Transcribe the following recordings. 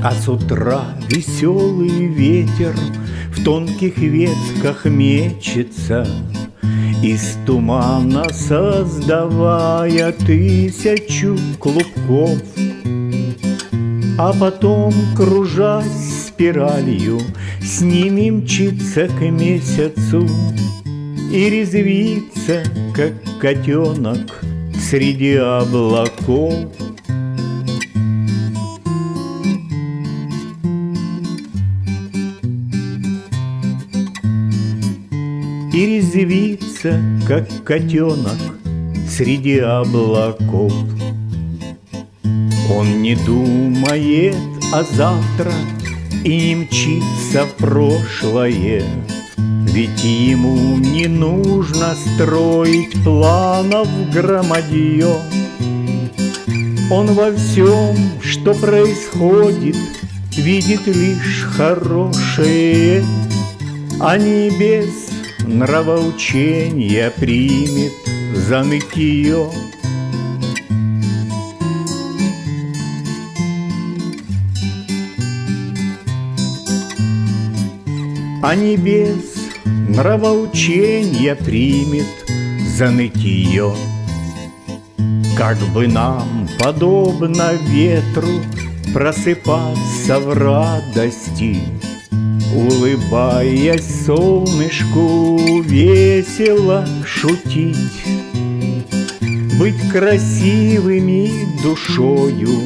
А с утра веселый ветер в тонких ветках мечется, из тумана создавая тысячу клубков. А потом, кружась спиралью, с ними мчится к месяцу и резвится, как котенок среди облаков. И резвится, как котенок среди облаков. Он не думает о завтра и не мчится в прошлое, ведь ему не нужно строить планов громадье. Он во всем, что происходит, видит лишь хорошее, а не без нравоучения примет за нытье. А не без нравоучения примет за нытье. Как бы нам, подобно ветру, просыпаться в радости, улыбаясь солнышку, весело шутить, быть красивыми душою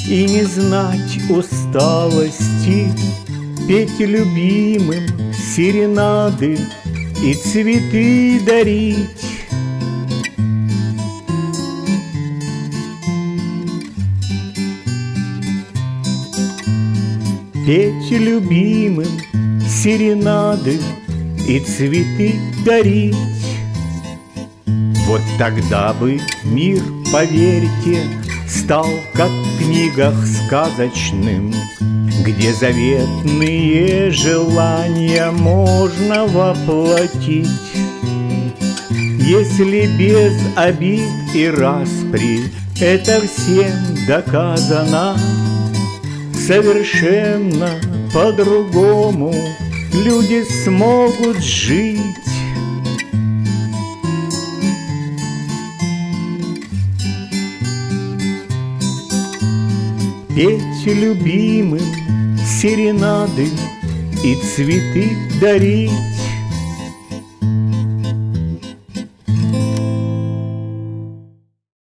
и не знать усталости, петь любимым серенады и цветы дарить. Петь любимым серенады и цветы дарить. Вот тогда бы мир, поверьте, стал, как в книгах сказочным, где заветные желания можно воплотить. Если без обид и распри, это всем доказано, совершенно по-другому люди смогут жить. Петь любимым серенады и цветы дарить.